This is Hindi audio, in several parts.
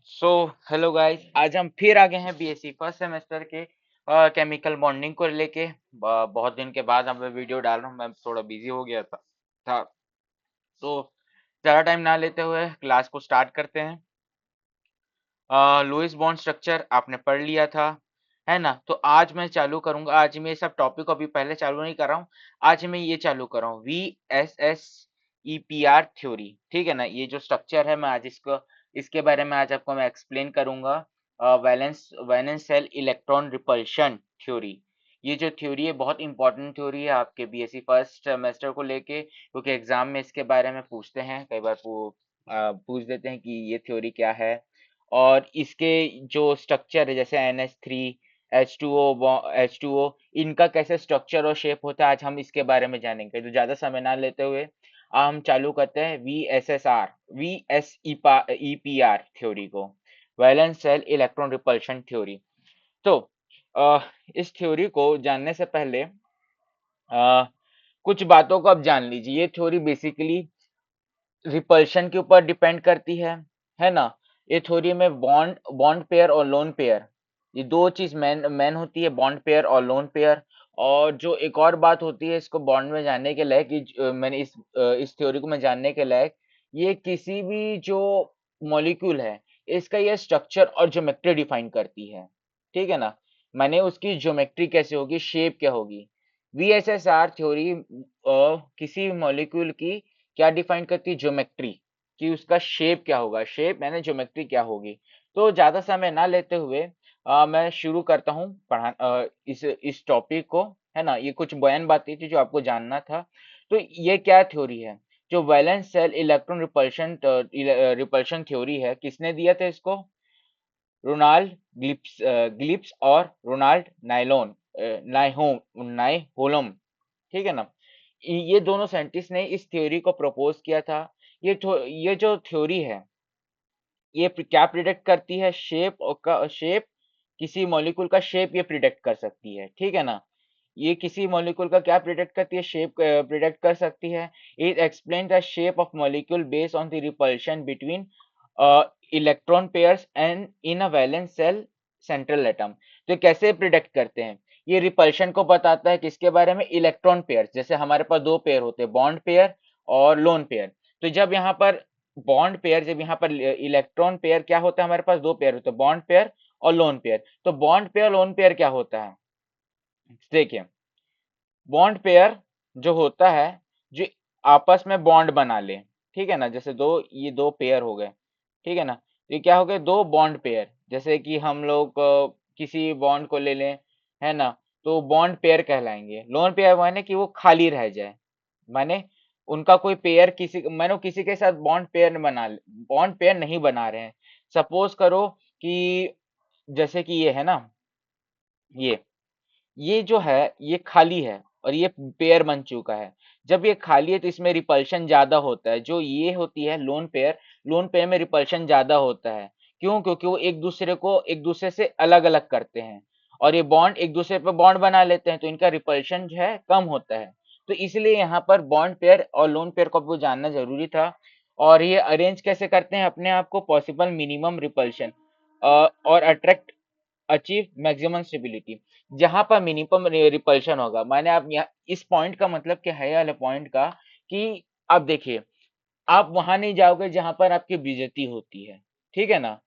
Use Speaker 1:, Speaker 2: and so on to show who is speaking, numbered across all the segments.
Speaker 1: सो हेलो गाइस, आज हम फिर आ गए हैं बीएससी फर्स्ट सेमेस्टर के केमिकल बॉन्डिंग को लेके। बहुत दिन के बाद अब मैं वीडियो डाल रहा हूँ। मैं थोड़ा बिजी हो गया था। तो ज़्यादा टाइम ना लेते हुए क्लास को स्टार्ट करते हैं। लुईस बॉन्ड स्ट्रक्चर आपने पढ़ लिया था, है ना। तो आज मैं चालू करूंगा। आज मैं ये सब टॉपिक अभी पहले चालू नहीं कर रहा हूँ। आज मैं ये चालू कर रहा हूँ VSSEPR थ्योरी। ठीक है ना। ये जो स्ट्रक्चर है मैं आज इसको इसके बारे में आज आपको मैं एक्सप्लेन करूंगा। Valence valence shell electron repulsion theory. ये जो थ्योरी है बहुत इंपॉर्टेंट थ्योरी है आपके बीएससी फर्स्ट सेमेस्टर को लेके, क्योंकि एग्जाम में इसके बारे में पूछते हैं। कई बार पूछ देते हैं कि ये थ्योरी क्या है। और इसके जो स्ट्रक्चर है जैसे NH3 H2O इनका कैसे स्ट्रक्चर और शेप होता है, आज हम इसके बारे में जानेंगे। तो ज्यादा समय ना लेते हुए हम चालू करते हैं VSEPR थ्योरी को, valence shell electron repulsion theory. तो अ, इस थ्योरी को जानने से पहले कुछ बातों को आप जान लीजिए। ये थ्योरी बेसिकली रिपल्शन के ऊपर डिपेंड करती है ना। ये थ्योरी में बॉन्ड बॉन्ड पेयर और लोन पेयर, ये दो चीज मेन मेन होती है, बॉन्ड पेयर और लोन पेयर। और जो एक और बात होती है इसको बॉन्ड में जानने के लायक, मैंने इस थ्योरी को मैं जानने के लायक, ये किसी भी जो मॉलिक्यूल है इसका ये स्ट्रक्चर और ज्योमेट्री डिफाइन करती है। ठीक है ना। माने उसकी ज्योमेट्री कैसे होगी, शेप क्या होगी। वीएसएसआर थ्योरी किसी मॉलिक्यूल की क्या डिफाइन करती है, ज्योमेट्री, कि उसका शेप क्या होगा, शेप यानी ज्योमेट्री क्या होगी। तो ज्यादा समय ना लेते हुए मैं शुरू करता हूँ इस टॉपिक को, है ना। ये कुछ बयान बातें थी जो आपको जानना था। तो ये क्या थ्योरी है, जो valence shell electron repulsion theory है, किसने दिया था इसको? रोनाल्ड ग्लिप्स और रोनाल्ड नाइहोलम। ठीक है ना। ये दोनों साइंटिस्ट ने इस थ्योरी को प्रपोज किया था। ये जो थ्योरी है ये क्या प्रिडिक्ट करती है, शेप और का शेप, किसी मॉलिक्यूल का शेप ये प्रिडिक्ट कर सकती है। ठीक है ना। ये किसी मॉलिक्यूल का क्या प्रिडिक्ट करती है, शेप प्रिडिक्ट कर सकती है। It explain the shape of molecule based on the repulsion between electron pairs and in a valence shell central atom. तो कैसे प्रिडिक्ट करते हैं, ये रिपल्शन को बताता है किसके बारे में, इलेक्ट्रॉन पेयर। जैसे हमारे पास दो पेयर होते हैं, बॉन्ड पेयर और लोन पेयर। तो जब यहाँ पर बॉन्ड पेयर, जब यहाँ पर इलेक्ट्रॉन पेयर क्या होता है, हमारे पास दो पेयर होते हैं, बॉन्ड पेयर और लोन पेयर। तो बॉन्ड पेयर लोन पेयर क्या होता है, देखिए। बॉन्ड पेयर जो होता है, जो आपस में बॉन्ड बना ले। ठीक है ना। जैसे ये दो पेयर हो गए। ठीक है ना। ये क्या हो गए, दो बॉन्ड पेयर। जैसे कि हम लोग किसी बॉन्ड को ले लें, है ना। तो बॉन्ड पेयर कहलाएंगे। लोन पेयर माने कि वो खाली रह जाए, माने उनका कोई पेयर, मानो किसी के साथ बॉन्ड पेयर नहीं बना रहे हैं। सपोज करो कि जैसे कि ये है ना, ये ये जो है ये खाली है और ये पेयर बन चुका है। जब ये खाली है तो इसमें रिपल्शन ज्यादा होता है। जो ये होती है लोन पेयर में रिपल्शन ज्यादा होता है। क्यों? क्योंकि वो एक दूसरे से अलग अलग करते हैं, और ये बॉन्ड एक दूसरे पे बॉन्ड बना लेते हैं, तो इनका रिपल्शन जो है कम होता है। तो इसलिए यहाँ पर बॉन्ड पेयर और लोन पेयर को आपको जानना जरूरी था। और ये अरेंज कैसे करते हैं अपने आप को, पॉसिबल मिनिमम रिपल्शन और अट्रैक्ट अचीव मैक्सिमम स्टेबिलिटी। जहां पर मिनिमम रिपल्शन होगा, माने आप यहाँ इस पॉइंट का मतलब क्या है, ये वाले पॉइंट का, कि आप देखिए, आप वहां नहीं जाओगे जहां पर आपकी बेइज्जती होती है। ठीक है ना।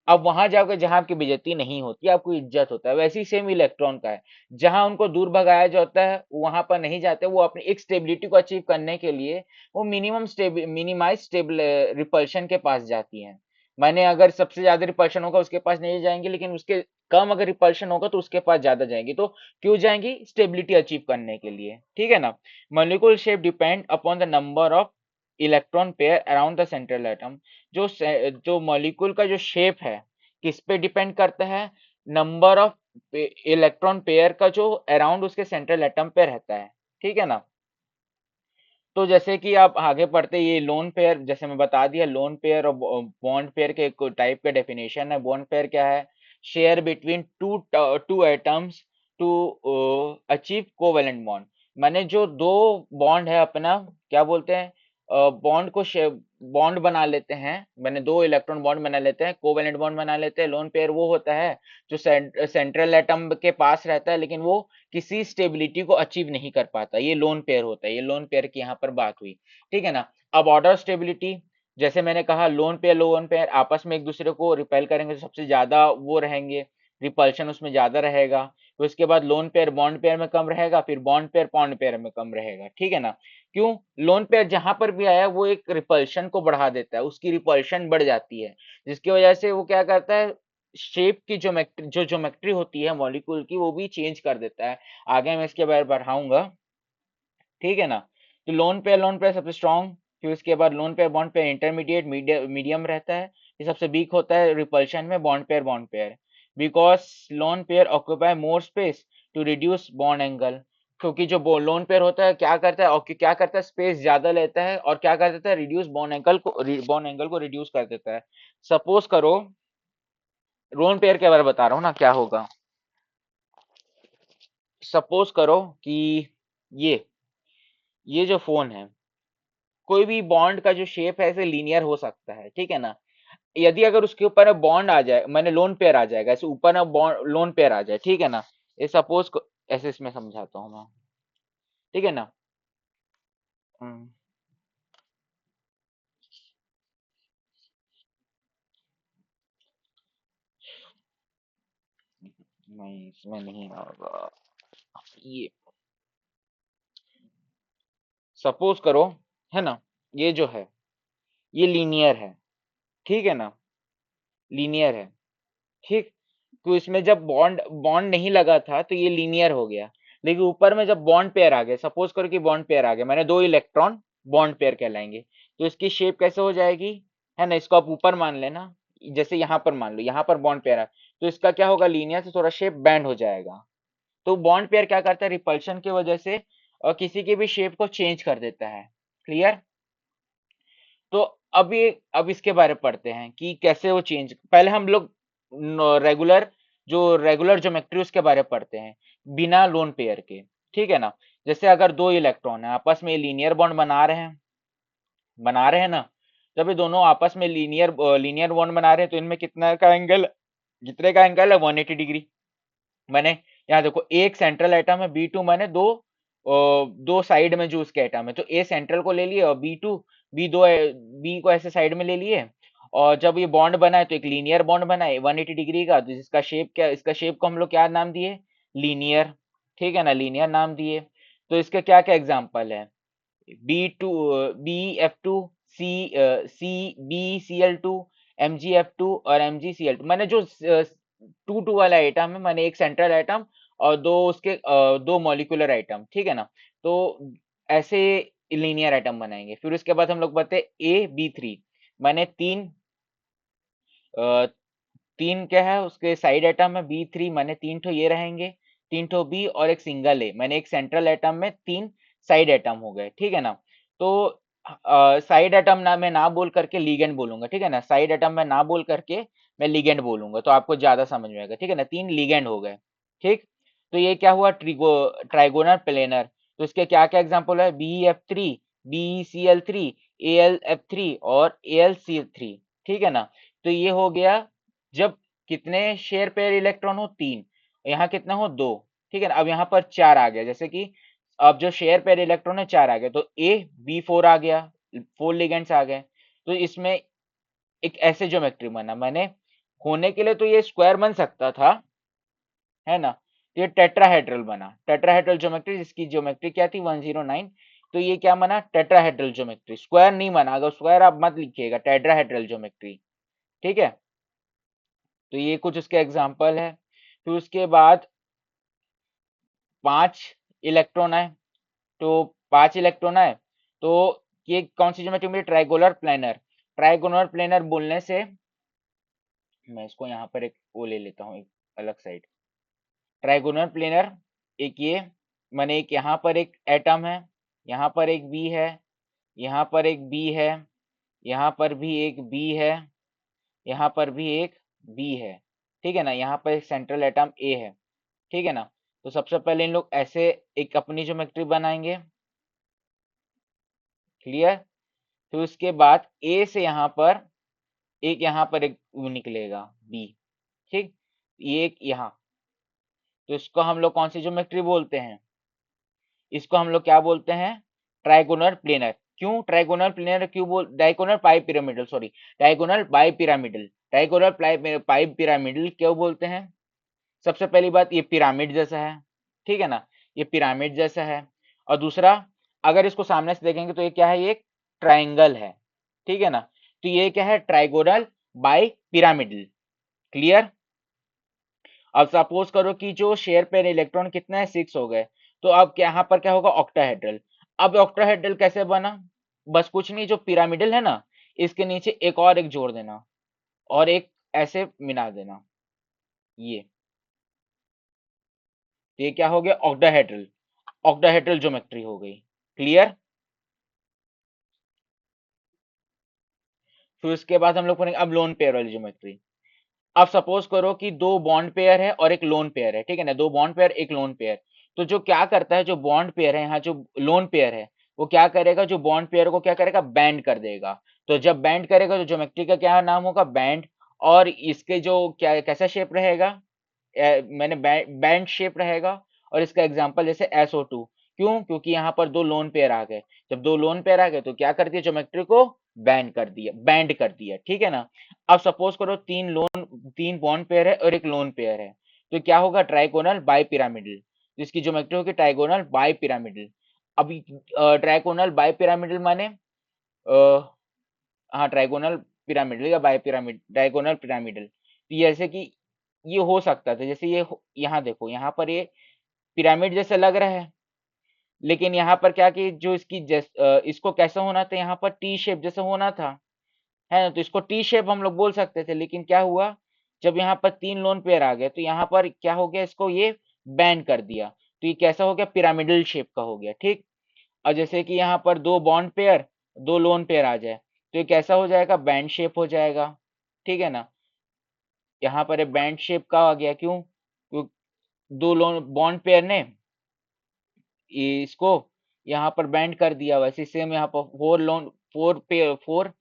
Speaker 1: आप वहां जाओगे जहां आपकी बेइज्जती नहीं होती, आपको इज्जत होता है। वैसे ही सेम इलेक्ट्रॉन का है, जहां उनको दूर भगाया जाता है वहां पर नहीं जाते। वो अपनी एक स्टेबिलिटी को अचीव करने के लिए वो मिनिमाइज स्टेबल रिपल्शन के पास जाती हैं। माने अगर सबसे ज्यादा रिपल्शन होगा उसके पास नहीं जाएंगे, लेकिन उसके कम अगर रिपल्शन होगा तो उसके पास ज्यादा जाएंगे। तो क्यों जाएंगी? स्टेबिलिटी अचीव करने के लिए। ठीक है ना। Molecule shape depend upon the number of electron pair around the central atom. जो मॉलिक्यूल का जो शेप है किस पे डिपेंड करता है, नंबर ऑफ इलेक्ट्रॉन पेयर का जो अराउंड उसके सेंट्रल एटम पे रहता है। ठीक है ना। तो जैसे कि आप आगे पढ़ते, ये लोन पेयर जैसे मैं बता दिया, लोन पेयर और बॉन्ड पेयर के टाइप का डेफिनेशन है। बॉन्ड पेयर क्या है, share between two two atoms to achieve covalent bond. माने जो दो बॉन्ड है अपना, क्या बोलते हैं, बॉन्ड को बॉन्ड बना लेते हैं, मैंने दो इलेक्ट्रॉन बॉन्ड बना लेते हैं, कोवेलेंट बॉन्ड बना लेते हैं। लोन पेयर वो होता है जो सेंट्रल एटम के पास रहता है लेकिन वो किसी स्टेबिलिटी को अचीव नहीं कर पाता, ये लोन पेयर होता है। ये लोन पेयर की यहाँ पर बात हुई, ठीक है ना। अब ऑर्डर स्टेबिलिटी, जैसे मैंने कहा लोन पेयर आपस में एक दूसरे को रिपेल करेंगे तो सबसे ज्यादा वो रहेंगे, रिपल्शन उसमें ज्यादा रहेगा। तो इसके बाद लोन पेयर बॉन्ड पेयर में कम रहेगा, फिर बॉन्ड पेयर बॉन्ड पेयर में कम रहेगा, ठीक है ना। क्यों? लोन पेयर जहां पर भी आया वो एक रिपल्शन को बढ़ा देता है, उसकी रिपल्शन बढ़ जाती है, जिसकी वजह से वो क्या करता है, शेप की ज्योमेट्री होती है मॉलिक्यूल की वो भी चेंज कर देता है। आगे मैं इसके बारे में बढ़ाऊंगा, ठीक है ना। तो लोन पेयर सबसे स्ट्रॉन्ग, फिर उसके बाद lone pair bond pair intermediate medium रहता है, ये सबसे वीक होता है रिपल्शन में bond pair, because lone pair occupy more space to reduce bond angle. क्योंकि जो लोन पेयर होता है क्या करता है, क्या करता है, स्पेस ज्यादा लेता है और क्या कर देता है, रिड्यूस बॉन्ड एंगल को रिड्यूस कर देता है। सपोज करो, लोन पेयर के बारे में बता रहा हूँ ना क्या होगा। सपोज करो कि ये ये जो फोन है, कोई भी बॉन्ड का जो शेप है ऐसे लीनियर हो सकता है, ठीक है ना। यदि अगर उसके ऊपर बॉन्ड आ जाए, मैंने लोन पेयर आ जाएगा, ऐसे ऊपर ना बॉन्ड लोन पेयर आ जाए, ठीक है ना। ये सपोज ऐसे इसमें समझाता हूँ मैं, ठीक है ना। हम्म, नहीं इसमें नहीं होगा। ये सपोज करो, है ना, ये जो है ये लीनियर है, ठीक है ना, लीनियर है, ठीक। तो इसमें जब बॉन्ड बॉन्ड नहीं लगा था तो ये लीनियर हो गया, लेकिन ऊपर में जब बॉन्ड पेयर आ गए, सपोज करो कि बॉन्ड पेयर आ गए, मैंने दो इलेक्ट्रॉन बॉन्ड पेयर कहलाएंगे, तो इसकी शेप कैसे हो जाएगी, है ना, इसको आप ऊपर मान लेना, जैसे यहाँ पर मान लो यहाँ पर बॉन्ड पेयर है, तो इसका क्या होगा, लीनियर से थोड़ा शेप बैंड हो जाएगा। तो बॉन्ड पेयर क्या करता है, रिपल्शन की वजह से और किसी की भी शेप को चेंज कर देता है। क्लियर? तो अब इसके बारे में पढ़ते हैं कि कैसे वो चेंज, पहले हम लोग रेगुलर रेगुलर ज्योमेट्री उसके बारे में पढ़ते हैं, बिना लोन पेयर के, ठीक है ना। जैसे अगर दो इलेक्ट्रॉन है आपस में लीनियर बॉन्ड बना रहे हैं ना, जब ये दोनों आपस में लीनियर बॉन्ड बना रहे हैं तो इनमें कितने का एंगल है, 180 डिग्री। मैंने यहाँ देखो एक सेंट्रल एटम है बी टू, मैंने दो साइड में जो उसके एटम है, तो ए सेंट्रल को ले लिए और बी को ऐसे साइड में ले लिए। और जब ये बॉन्ड बना है तो एक लीनियर बॉन्ड बना है 180 डिग्री का, तो जिसका शेप क्या, इसका शेप को हम लोग क्या नाम दिए, लीनियर, ठीक है ना, लीनियर नाम दिए। तो इसके क्या क्या एग्जांपल है, B B F two C C B C L two, M G F two और M G C L two. मैंने जो टू टू वाला आइटम है, मैंने एक सेंट्रल आइटम और दो मॉलिक्यूलर आइटम, ठीक है ना। तो ऐसे लीनियर आइटम बनाएंगे। फिर उसके बाद हम लोग बताए A B3, मैंने अ, तीन क्या है उसके साइड एटम है बी थ्री, मैंने तीन ठो ये रहेंगे, तीन ठो बी और एक सिंगल ए, मैंने एक सेंट्रल एटम में तीन साइड एटम हो गए, ठीक है ना। तो साइड एटम ना मैं ना बोल करके लीगेंड बोलूंगा, ठीक है ना, साइड एटम में ना बोल करके मैं लीगेंड बोलूंगा तो आपको ज्यादा समझ में आएगा, ठीक है ना, तीन लीगेंड हो गए, ठीक। तो ये क्या हुआ, ट्राइगोनल प्लेनर। तो इसके क्या क्या एग्जांपल है, B C L three A L F three और ए एल सी थ्री, ठीक है ना। तो ये हो गया जब कितने शेयर पेयर इलेक्ट्रॉन हो, तीन, यहाँ कितना हो, दो, ठीक है ना। अब यहाँ पर चार आ गया, जैसे कि अब जो शेयर पेयर इलेक्ट्रॉन है चार आ गए, तो B4 आ गया, फोर लिगेंड्स आ गए। तो इसमें एक ऐसे ज्योमेट्री बना, मैंने होने के लिए तो ये स्क्वायर बन सकता था, है ना। तो ये टेट्राहेड्रल बना, टेट्राहेड्रल ज्योमेट्री, जिसकी ज्योमेट्री क्या थी, 109। तो ये क्या बना, टेट्राहेड्रल ज्योमेट्री, स्क्वायर नहीं बना, अगर स्क्वायर आप मत लिखिएगा, टेट्राहेड्रल ज्योमेट्री, ठीक है। तो ये कुछ उसके एग्जाम्पल है। फिर उसके बाद पांच इलेक्ट्रॉन आए, तो पांच इलेक्ट्रॉन आए, तो ये कौन सी ज्योमेट्री मिली, ट्राइगोनल प्लेनर। ट्राइगोनल प्लेनर बोलने से मैं इसको यहाँ पर एक वो ले लेता हूँ, एक अलग साइड, ट्राइगोनल प्लेनर, एक ये, मैंने एक यहाँ पर एक एटम है, यहाँ पर एक बी है, यहाँ पर एक बी है, यहाँ पर भी एक बी है, यहाँ पर भी एक बी है, ठीक है ना, यहाँ पर एक सेंट्रल एटम ए है, ठीक है ना। तो सबसे पहले इन लोग ऐसे एक अपनी ज्योमेट्री बनाएंगे, क्लियर। फिर उसके बाद ए से यहाँ पर एक वो निकलेगा बी। ठीक, ये एक यहाँ, तो इसको हम लोग कौन सी ज्योमेट्री बोलते हैं? इसको हम लोग क्या बोलते हैं? Trigonal planar. क्यों ट्राइगोनल प्लेनर, क्यों बोल डायगोनल पाई pyramidal, sorry, diagonal bi pyramidal, diagonal पाई पिरामिडल क्यों बोलते हैं? सबसे पहली बात, ये पिरामिड जैसा है, ठीक है ना, ये पिरामिड जैसा है। और दूसरा, अगर इसको सामने से देखेंगे तो ये क्या है? ये एक ट्राइंगल है, ठीक है ना। तो ये क्या है? Trigonal bi pyramidal. क्लियर? अब सपोज करो कि जो शेयर पेयर इलेक्ट्रॉन कितना है, 6 हो गए, तो अब क्या यहाँ पर क्या होगा? ऑक्टाहेड्रल। अब ऑक्टाहेड्रल कैसे बना? बस कुछ नहीं, जो पिरामिडल है ना, इसके नीचे एक और एक जोड़ देना, और एक ऐसे मिला देना, ये तो ये क्या हो गया? ऑक्टाहेड्रल। ऑक्टाहेड्रल ज्योमेट्री हो गई। क्लियर? फिर उसके बाद हम लोग पढ़ेंगे अब लोन पेयर वाली ज्योमेट्री। अब सपोज करो कि दो बॉन्ड पेयर है और एक लोन पेयर है, ठीक है ना, दो बॉन्ड पेयर एक लोन पेयर। तो जो क्या करता है, जो बॉन्ड पेयर है, यहाँ जो लोन पेयर है, वो क्या करेगा? जो बॉन्ड पेयर को क्या करेगा? बैंड कर देगा। तो जब बैंड करेगा तो ज्योमेट्री का क्या नाम होगा? बैंड। और इसके जो क्या कैसा शेप रहेगा? मैंने बैंड शेप रहेगा। और इसका एग्जांपल जैसे SO2। क्यों? क्योंकि यहाँ पर दो लोन पेयर आ गए। जब दो लोन पेयर आ गए तो क्या कर दिया? ज्योमेट्री को बैंड कर दिया, ठीक है ना। अब सपोज करो तीन बॉन्ड पेयर है और एक लोन पेयर है, तो क्या होगा? ट्राइगोनल बाई पिरामिडल, जिसकी ज्योमेट्री होगी ट्राइगोनल बाई पिरामिडल। अभी ट्राइगोनल बाई पिरामिडल माने हाँ, ट्राइगोनल पिरामिडल या बाई पिरामिड, डायगोनल पिरामिडल। तो जैसे कि ये हो सकता था, जैसे यहाँ देखो, यहाँ पर ये पिरामिड जैसा लग रहा है, लेकिन यहाँ पर क्या कि जो इसको कैसा होना था? यहाँ पर टी शेप जैसा होना था, है ना। तो इसको टी शेप हम लोग बोल सकते थे, लेकिन क्या हुआ? जब यहाँ पर तीन लोन पेयर आ गए तो यहाँ पर क्या हो गया? इसको ये बैंड कर दिया, तो ये कैसा हो गया? पिरामिडल शेप का हो गया, ठीक। और जैसे कि यहाँ पर दो बॉन्ड पेयर दो लोन पेयर आ जाए, तो ये कैसा हो जाएगा? बैंड शेप हो जाएगा, ठीक है ना। यहाँ पर ये बैंड शेप का आ गया, क्यों? दो लोन बॉन्ड पेयर ने इसको यहाँ पर बैंड कर दिया। वैसे सेम यहाँ पर फोर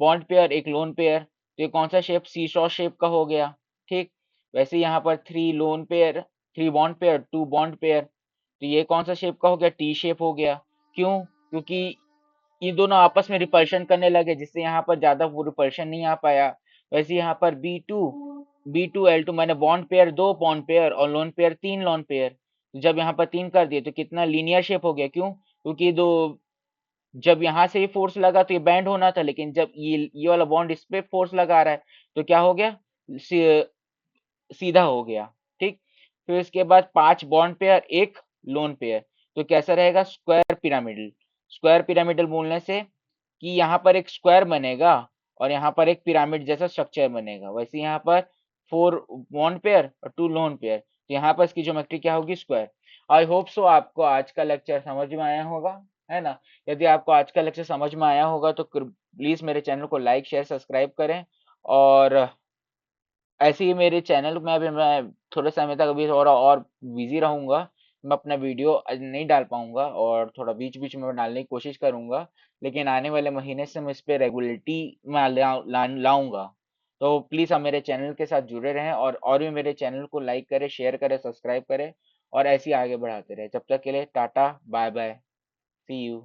Speaker 1: बॉन्ड पेयर एक लोन पेयर, तो ये कौन सा शेप? सीसॉ शेप का हो गया, ठीक। वैसे यहाँ पर three bond pair two bond pair, तो ये कौन सा शेप का हो गया? टी शेप हो गया। क्यों? क्योंकि ये दोनों आपस में रिपल्शन करने लगे, जिससे यहाँ पर ज्यादा वो रिपल्शन नहीं आ पाया। वैसे यहाँ पर B2L2 मैंने बॉन्ड पेयर दो बॉन्ड पेयर और लोन पेयर तीन लोन पेयर, जब यहाँ पर तीन कर दिए तो कितना लीनियर शेप हो गया। क्यों? क्योंकि दो जब यहाँ से ये फोर्स लगा तो ये बैंड होना था, लेकिन जब ये वाला बॉन्ड इस पे फोर्स लगा रहा है, तो क्या हो गया? सीधा हो गया, ठीक। फिर इसके बाद पांच बॉन्ड पेयर एक लोन पेयर, तो कैसा रहेगा? Square pyramidal. स्क्वायर पिरामिडल बोलने से कि यहाँ पर एक स्क्वायर बनेगा और यहाँ पर एक पिरामिड जैसा स्ट्रक्चर बनेगा। वैसे यहाँ पर फोर बॉन्ड पेयर और टू लोन पेयर, तो यहाँ पर इसकी ज्योमेट्री क्या होगी? स्क्वायर। आई होप सो आपको आज का लेक्चर समझ में आया होगा, है ना। यदि आपको आज का लेक्चर समझ में आया होगा तो प्लीज मेरे चैनल को लाइक शेयर सब्सक्राइब करें। और ऐसे ही मेरे चैनल में अभी मैं थोड़े समय तक अभी थोड़ा और बिजी रहूंगा, मैं अपना वीडियो आज नहीं डाल पाऊंगा और थोड़ा बीच बीच में डालने की कोशिश करूंगा। लेकिन आने वाले महीने से मैं इस पे रेगुलरिटी में लाऊंगा। तो प्लीज़ आप मेरे चैनल के साथ जुड़े रहें और भी मेरे चैनल को लाइक करें, शेयर करें, सब्सक्राइब करें और ऐसे ही आगे बढ़ाते रहें। जब तक के लिए tata bye bye, see you.